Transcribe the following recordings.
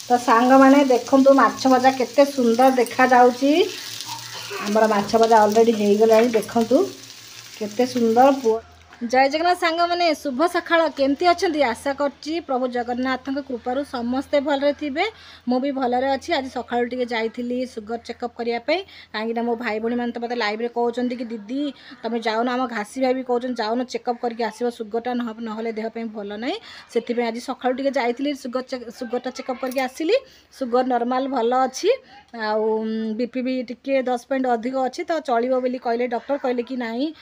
तो सांग मैंने देखु माछ भजा केते सुंदर देखा जाउची हमर माछ भजा ऑलरेडी हो गला देखु केते सुंदर पुआ। जय जगन्नाथ सांग मैंने शुभ सकाळ केमती अच्छा आशा करची प्रभु जगन्नाथ कृपारू समस्ते भलरे थिबे मु भी भलरे अच्छी। आज सकाळु टिके जाइथिली सुगर चेकअप करिया पे काहेकि मो भाई भणी मान तो मते लाइव रे कहउचंदी कि दीदी तमे जाउन आम घासी भाई भी कहउचन जाउन चेकअप करके आसीबो सुगरटा नहले देह पे भल नै सेति पे आज सकाळु टिके जाइथिली सुगरटा चेकअप करके आसिली सुगर नॉर्मल भल अच्छी आउ बीपी भी टिके 10 पॉइंट अधिक अच्छी तो चलिबो बोली कहले डॉक्टर कहले कि नाही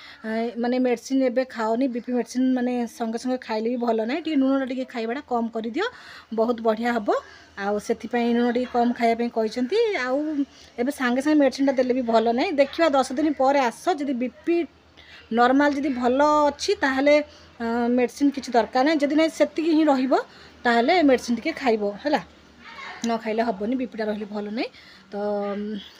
माने मेडिसिन एबे खाओनी बीपी मेडिसिन माने संगे संगे खाइले भी भल ना टी लुण टे खाइबाटा कम कर दियो बहुत बढ़िया हम आउ से लुण टे कम खायापी कहते आउ एबे सांगे सांगे मेडिसिन देले भी भल ना देखिए 10 दिन पर आस जदि बीपी नॉर्मल जदि भल अच्छी ताहले मेडिसिन किसी दरकार ना जदि ना सेतिकी ही रहिबो ताहले मेडिसिन टिके खाइबो हैला न खाइले हेनी बीपीटा रही भल नहीं तो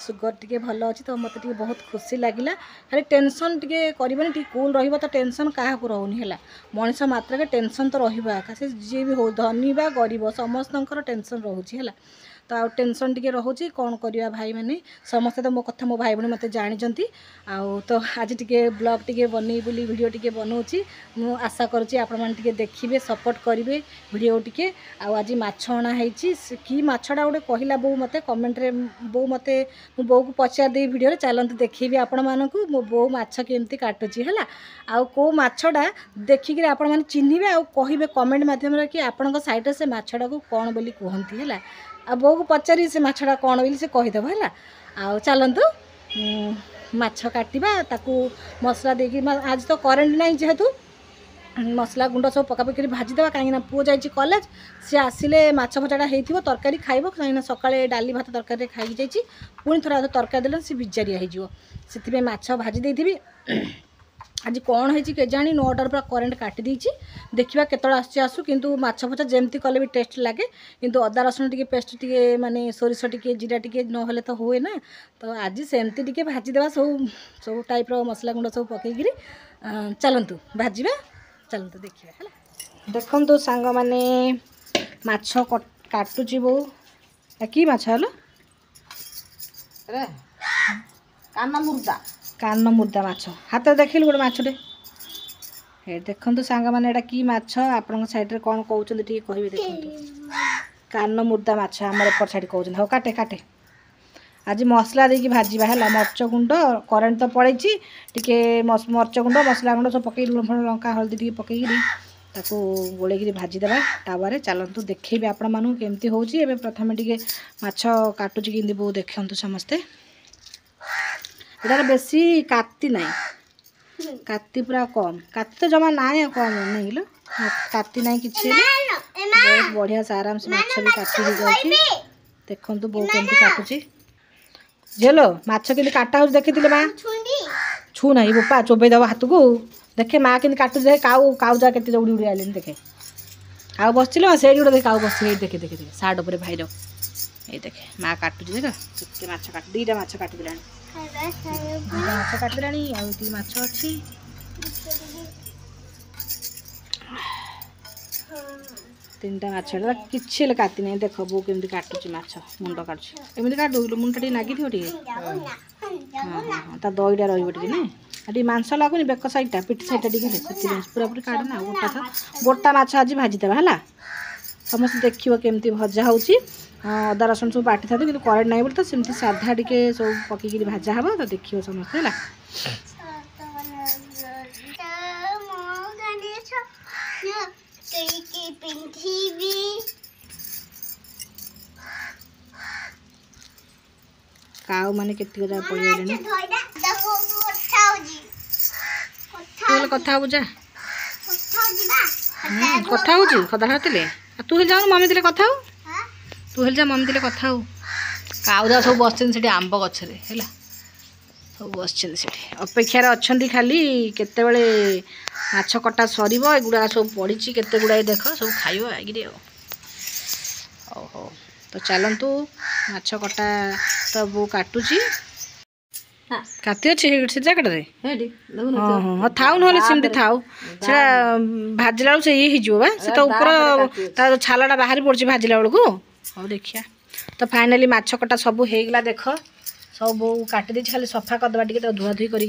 सुगर टी भल अच्छी तो मत बहुत खुशी लगिला खाली टेंशन टी करनी टी कूल रही तो टेंशन क्या रोनी है मनीष मात्र के टेंशन तो रहा से जी भी हो धनी बा गरीब समस्त टेंशन रोचे है तो आउ टेंशन टी रोचे कौन करवा भाई मैंने समस्ते तो मो कथा मो भाई भाई मत जानते आउ तो आज टी ब्लॉग टी बनई बोली वीडियो टी बनाऊँगी मु आशा करुँची आपण मैंने देखिए सपोर्ट करेंगे वीडियो टी आज माछ अणा कि माछटा गोटे कहला बो मत कमेंट रे बो मत बो को पचार दे वीडियो चलते देखी आपण मानक मो बो माछ केमती काटुची है आउ को माछटा देखिक आपण मैंने चिन्हे आउ कहे कमेंट मध्यम कि आपण साइड से माछटा को कौन बोली कहती है आ बो को पचारि से माछटा कौन बोली से कहीदेव है आउ चलतु माछ काटिबा ताकू मसला देकी आज तो करेन्ट नहीं जेहेतु मसला गुंड सब पकापकी भाजीदेवा कहीं पुओ जाइए कॉलेज सी आसिले माछ भजाटा हो तरकारी खाइब कहीं सकाଳେ डाली भात तरकारी खाई जाइए पुणी थोड़ा तरकारी देले सी बिजारिया हो माछ भाजी देथि आज कौन है केजाणी 9टार पूरा करेन्ट काटी देछि देखिबा केतळ आसु किंतु माछ भजा जेमती कले भी टेस्ट लगे किंतु अदा रसुण टिके पेस्ट टिके माने सोरिष टिके जीरा टिके नहले तो हुए ना तो आज सेमती टिके भाजी देवा सब टाइप रो मसला गुंड सब पकईगिरी चलतु भाजीबा चलतु देखिए है देखु सांग माने माछ काटुची बो कि माछ हलो कान मुर्दा माछ हाथ देखिल गोटे माछटे हे देखु सांग माने एटा कि माछ आपन साइड रे कौन कहउछन टी कहबे देखु कान मुर्दा माछ हमर ऊपर साइड कहउछन हो काटे काटे आज मसला देकी भाजीबा है मर्च गुंड करेन्ट तो पड़े टिके मर्च गुंड मसला गुंड सब पकई लुण फुण लंका हल्दी टिके पकईकरी ताकू गोलेकरी भाजीदेवा तावारे चलतु देखिए आपण मानू केमती होउची एबे प्रथमे टिके माछ काटुची किंदी बो देखंतु समस्ते एटार बेसी काती नहीं काती पूरा कम काती तो जमा ना कम नहीं लो काती नहीं किछि बहुत बढ़िया से आराम से माछ भी काटी हो जाउची देखंतु बो केमती काटुची झेलो माछ के काटा हो देखी माँ छू ना बोपा चोबई दब हाथ को देखे माँ के काटू दे काऊ काऊ जा के उड़ी उड़ी आले देखे काऊ बस से गोटे काऊ बस देखे देखे देखे सार्ट उपर भाईर ये देखे माँ काटुची देख के माछ काट दीटा माछ काटी देलानी माछ काटी देलानी आउ माछ अच्छी तीनटा माछ किसी काटी नहीं देख बो केमती काटुची माछ मुंड काटुची एमती काटू मुंड टी नागी थी ता दईटा रही ना टी मांस लगुनि बेक साइडटा पिठ साइडटा टी पूरा पूरी काट ना गोटा था गोटा माछ आज भाजीदेवा है समस्त देखिए केमती भजा होची अदा रसुण सब बाटी था कि करेन्ट नहीं बोली तो सेमती साधा टी सब पकईकि भाजा हम तो देखिए समस्त है काऊ माने केति जा पड़े कथा बुझा कथा हो खदा खाते तू हेल जा मम्मी दिले कथा हो तू हेल जा मम्मी दिले कथा हो काऊ जा सब बस आंब गछरे है सब बस अपेक्षार अच्छा खाली केते माछ कटा सर एगुड़ा सब पड़ी केते गुड़ाए देख सब खाइब आगे हो तो चलतु माछ कटा तो बो काटुची काती अच्छी से जैकेटे हाँ हाँ थाउ ना सेमती थाउ से भाजला से ये हो ऊपर छालटा बाहरी पड़ी भाजला बेलू हौ देखिया तो फाइनाली माछ कटा सब हो गला देख सब बो काटी दे खाली सफा करदे टिके तो धुआ धुई करी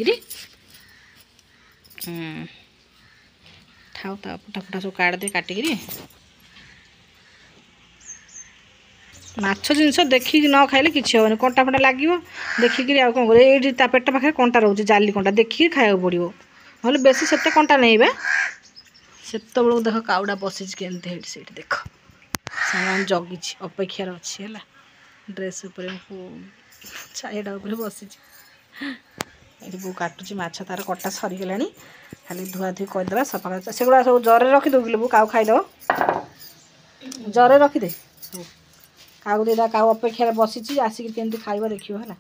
ठाऊ ता पुटा पुटा सब काट दे काटिकी माछ जिनस देखिक न खाइले किसी हेनी कंटा फंटा लगे देखिकी आ कौन ये पेट पाखे कंटा रोचे जाली कंटा देखिए खाया पड़ो ना बेस से कंटा नहीं बे से देख काउडा बसी केमती से देख सामान जगी अपेक्षार अच्छी है ड्रेस छाईटा बसी ये बो काटुची माछ तार कटा सरीगला खाली धुआ धुई करदे सफा से सब जरे रखीदे कि बो काउ खाईद जरे रखीदे काउ देदा काउ अपेक्षार बसी आसिक केमती खाइबा देखियो है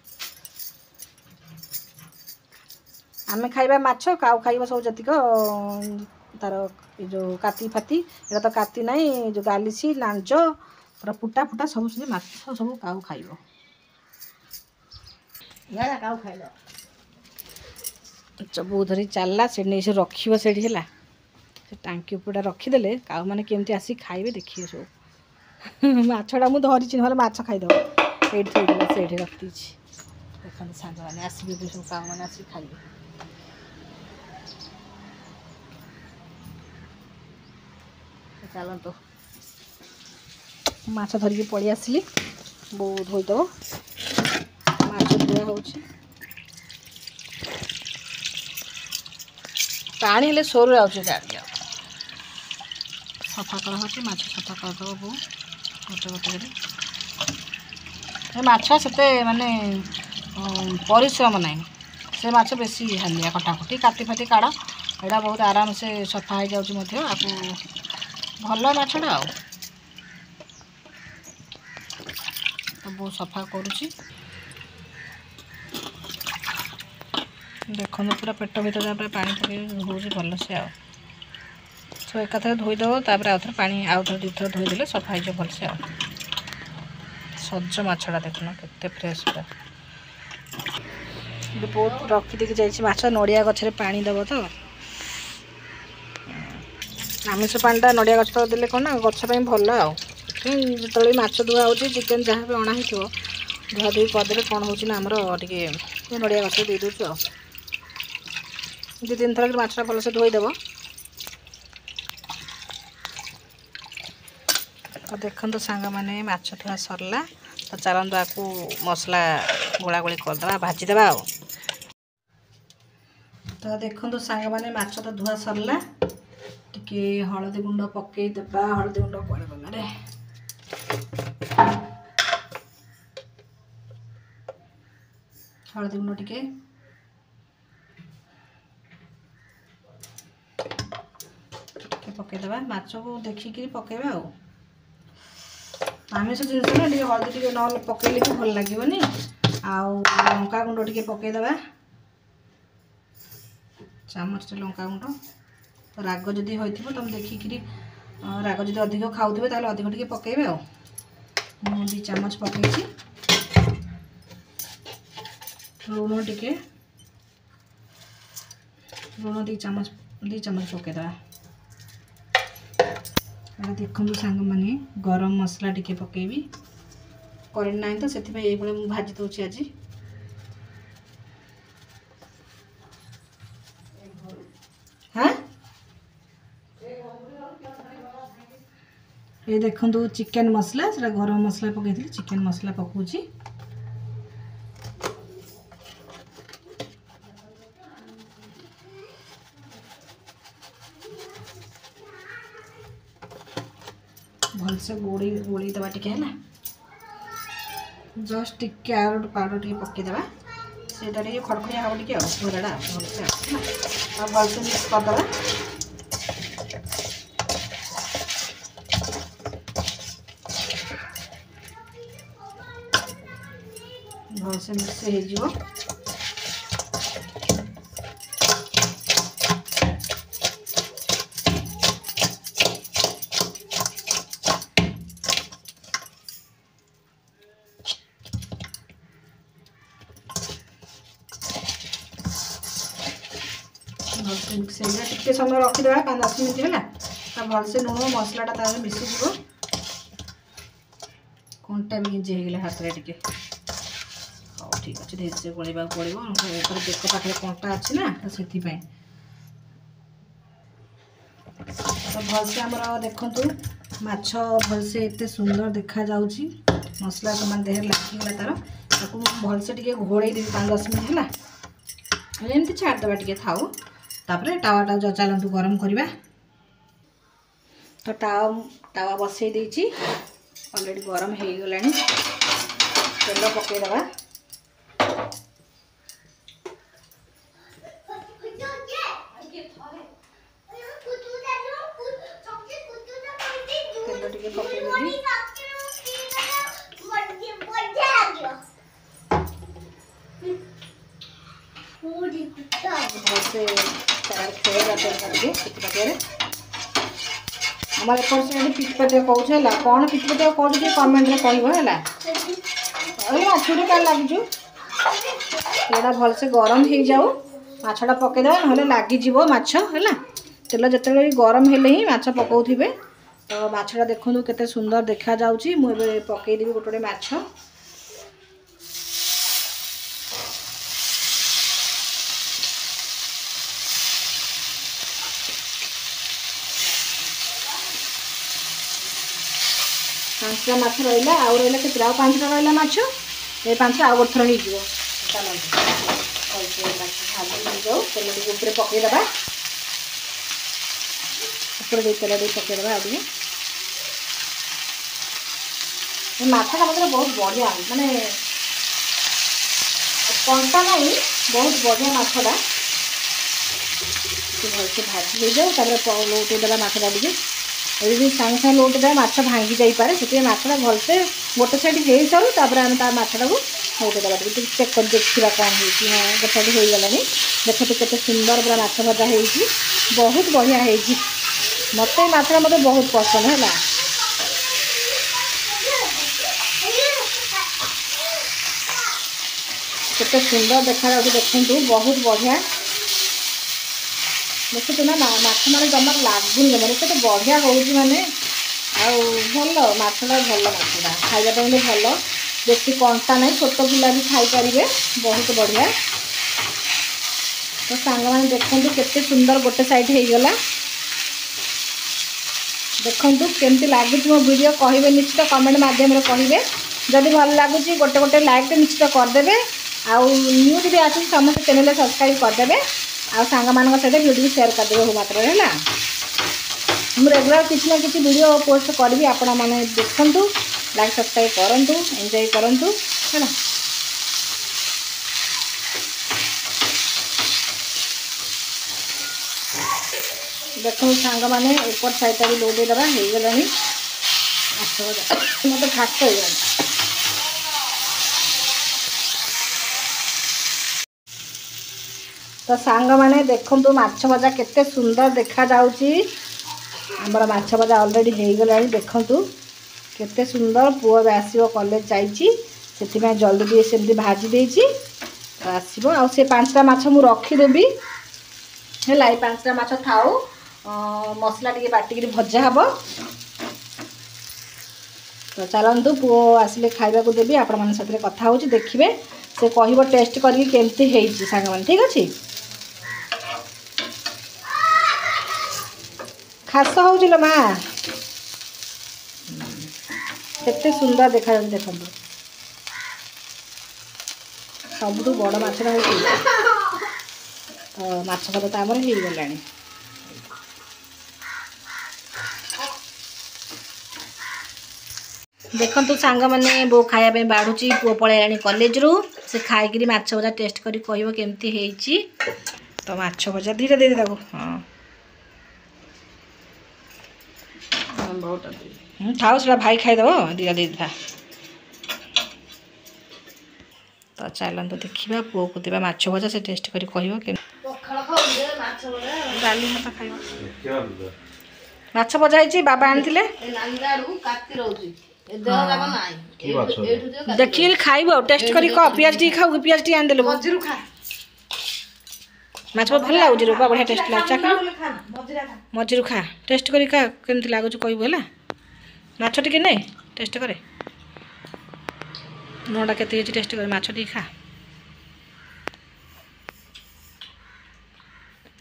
आमे खाइबा माछ काउ खाइबा सब जतिक तार जो काती फाती एटा तो काती नहीं जो गालिसी लांच पूरा फुटा फुटा सब से माछ सब काउ खाइबो यार काउ खाइलो चबू धरी चलला से नहीं से रखिबो सेठी हैला से टांकी उपरटा रखीदेले काउ माने केमती आसी खाइबे देखियो सब माछटा मु धरी चिन्ह माछ खाइदो एठी थोइला सेठी रखती देखन सांग माने आसीबे सब काउ माने आसी खाइबे चलत माछ धरिकी पलि आसली बो धोईदेव माछ धुआ हो पानी हेल्ले सोर आगे गाड़ी सफा कर माछ सफा करदेव बो गोटे गोटे माछ से माने परिश्रम ना से माछ बेसी हालिया कटाकटी काटी फाटी काड़ एटा बहुत आराम से सफा हो जाऊँ आपको भल माछटा आ बहुत सफा करुच्ची देखो पूरा पेट भर पूरा पानी पकड़ हो भल से आ सब एक धोईदेव तापर आउ थे पानी आउ थे दुथर धोईदे सफा हो भल से आ सज माछटा देखना केते फ्रेश पूरा बहुत रखी देखी जाइए नड़िया गछरे पानी देव तो आमिष पानीटा नड़िया गछ तो देले कौन ना गछपाई भल आ जो माछ धुआ हो चिकेन जहाँ भी अणा हो धुआ धुई करदे कौन होमर टे नड़िया गछ दे दूँ दु तीन थर माछटा भलसे धोईदेव तो देखो सांग मैंने माछ धुआ सरला तो चलते आपको मसला गोला गोली करदे भाजीदेवा तो देखो सांग मैंने माछ तो धुआ सरला टिके हलदी गुंड पकई देबा हलदी गुंड कुआडे गला रे हलदी गुंड टिके पकई देबा माछ को देखिक पकेबा आमिष जिनस ना टे हलदी टे न पकईले भी भल लगे आउ लंका गुंड टे पकईदेबा चामच लंका गुंड राग जदि होइथिबो तुम देखिक राग जदि अधिक खाऊे ताले अधिक टिके पकेबे आ 2 चामच पकईछि लुण टिके लुण 2 चामच पकईदेबा देखो सांग माने गरम मसला टिके पकेबी करेन्ट ना तो से ये भाजी दूसरी आज हाँ ये देखो चिकेन मसला से गरम मसला पकई चिकेन मसला पकाउची भलसे गोड़ी गोड़ी देवा टिके है जस्ट टिके आरोट पाउडर टिके पकईदेवा से खड़खड़िया हम टे घोराटा भलसे आ भलसे मिक्स करदे भलसे मिक्स हो भलसे मिक्स हो जाए टिके समय रखीदेवा 5-10 मिनट है भलसे लुण मसलाटा तार मिसीज कंटा भी गिंजे हो हाथ में टे हाँ ठीक अच्छे धीरे धीरे गोलैवा पड़ो बेक पाखे कंटा अच्छी ना तो से तो भलसे आमर देखु माछ भलसे एत सुंदर देखा जाउची मसला समान देह लागिगला तार ताकू भलसे टे घोड़े देवी 5-10 मिनट है एमती छाड़देवा टे थाऊ तापर टावाटा चलतु गरम करवा तो तावा बसई देची ऑलरेडी गरम हो गला तेल पकईदबा तेल टे पकईदेवी भलसे खेल पिचपाटिया आम एपट से पिचपाटिया कौन है कौन पिचपाटिया कौन कमेंट में कह माछुटे क्या लगुचु ये भलसे गरम हो जाऊ माछटा पकईदे ना लगिज माछ है तेल जिते गरम हेले ही माछ पकाउे तो माछटा देखूँ केते सुंदर देखा जाउची मुझे पकईदेवी गोटे माछ पांचटा माछ रहा आउ रहा के 5टा रहा माछ ये 5टा आउ गोटे थर हो तेल टे पकईदबा तेल टे पकईदबा आगे माछटा मतलब बहुत बढ़िया माने कंटा नहीं बहुत बढ़िया माछटा भलसे भाजी हो जाऊ लौटेदेला माछटा टे यदि सागे सागे लौटेदेवा माछ भांगी जापे से माछटा भलसे गोटे साइड हो सारू तापर आम माछटा को लौटेदेला चेक कर देखा कौन हो हाँ गोटे साइड हो गला देख तो केते सुंदर पूरा माछ भजा हो बहुत बढ़िया हो मत माछटा मत बहुत पसंद है केते सुंदर देखा देखु बहुत बढ़िया देखु ना माछ मैंने जमार लगुन जमार के बढ़िया हो माने भल मछटा भल मछटा खाइबा भल बेसी कंटा नहीं छोट पिला भी खाई पारे बहुत बढ़िया तो सांग मैंने देखु केते सुंदर गोटे साइड हो गला देखु केमती लगुच मो वीडियो कहे निश्चित कमेंट मध्यम कहे जदि भल लगुच गोटे गोटे लाइक तो निश्चित करदे आउ न्यूज भी आस समस्त चैनल सब्सक्राइब करदे आ सांग मान सहित वीडियो शेयर करदे हो मात्र है मुझे रेगुलर किसी ना किसी वीडियो पोस्ट करी आपण मैंने देखु लाइक सब्सक्राइब करूँ एंजॉय करूँ है देखो सांग मैंने एपट साइड भी लौटे दबा हो गला मत फास्ट हो गला तो सांग मैंने देखु माछ भजा केते सुंदर देखा जाउची आमर माछ भजा ऑलरेडी हो गला देखु केते सुंदर पुओ भी आसो कॉलेज जाइए से जल्दी टे सेमती भाजी देती तो आसो आ 5टा माछ मु रखीदेवी है 5टा माछ थाऊ मसला टे बाटिक भजा हम तो चलतु पुओ आसिले खाइबा को देवी आपण मन साथ कथा हो देखिए से कह टेस्ट करके सांग मैंने ठीक अच्छे खास हो माँ केते सुंदर देखा देखो सबुठ बड़ मछटा हो तो माछ भजा तो आमर हो गला देखु सांग मैंने बो खाया बाढ़ुची पुओ पलैला कॉलेज रू से खाई माछ भजा टेस्ट करी कह केमती है तो माछ भजा धीरे धीरे देखो हाँ थाओ से भाई खाईदेव दिया दे था तो चलते देखा पुओ को देवा माछ भजा से टेस्ट करी कह डाली मत खाइब माछ भजा है बाबा आनी देखिए खाइब टेस्ट करी कह पियाज टी खाऊ पियाज टी आनी देलु माछ भल लगुच रूपा बढ़िया टेस्ट लगे मझीरू खा टेस्ट करी खा केमती लगुच कहबू है माछ टिके नहीं टेस्ट करे लुणटा केते टेस्ट कर माछ टी खा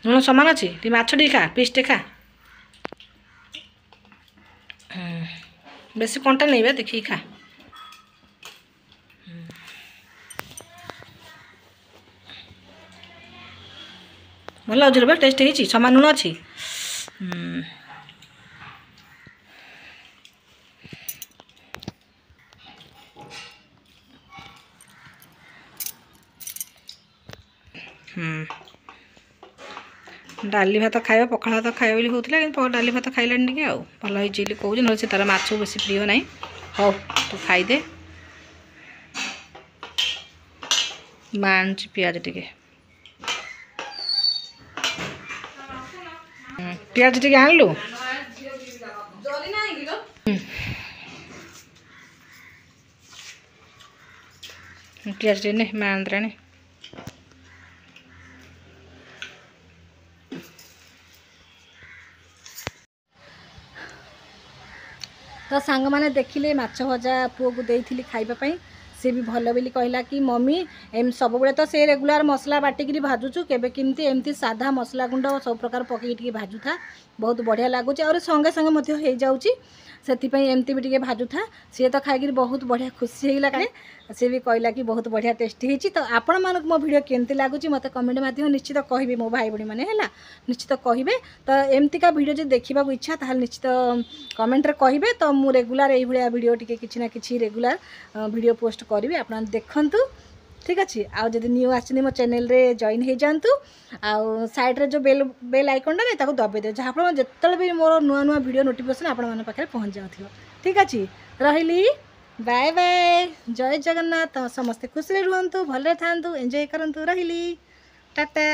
लुण सामान अच्छी टी माछ टी खा पीस टे खा बेसी कंटा नहीं देखिए खा भल लगे टेस्ट हो सामान लुण अच्छी डाली भात खाइबा पखाल भात खाइबा बोली होता कि डाली भात खाइलानी टे आउ भल होती कौन ना से तार माछ बेसी प्रिय ना हो तू खाईदे मानची पियाज टे पियाज टे आणलु पियाज टे ने मांद्राणी तो सांग मैंने देखिले माछ भजा पुओ को देइथिली खाइबा सी भी भल बोली कहला कि मम्मी एम सब बेले तो से रेगुलर मसला बाटिकी भाजुचु केबे केमती एमती साधा मसला गुंड सब प्रकार पकई भाजु था बहुत बढ़िया लगुच और संगे संगे हो जाऊँगी से एमती भी टे भाजु था सी तो खाई बहुत बढ़िया खुशी होगा कहे सी भी कहला कि बहुत बढ़िया टेस्टी होती तो आपण मानक मो वीडियो केमती लगुच मत कमेंट माध्यम निश्चित कहे मो भाई भाई मैंने है निश्चित कहे तो एमतीका वीडियो जो देखा इच्छा ताल निश्चित कमेंट कहे तो मु रेगुलर ये वीडियो टी कि ना कि रेगुलर वीडियो पोस्ट करी आप देखु ठीक अच्छे आउ जब न्यू आसनी मो चैनल रे जॉइन हो जातु आउ साइड रे जो बेल आइकन टा दबाई दे जहाँ जिते भी मोर नुआ नुआ वीडियो नोटिफिकेशन आपण पाखे पहुँच जाऊ ठीक अच्छे रही बाय बाय जय जगन्नाथ समस्ते खुशी रुहतु भले था एंजॉय करंतु रही टाटा।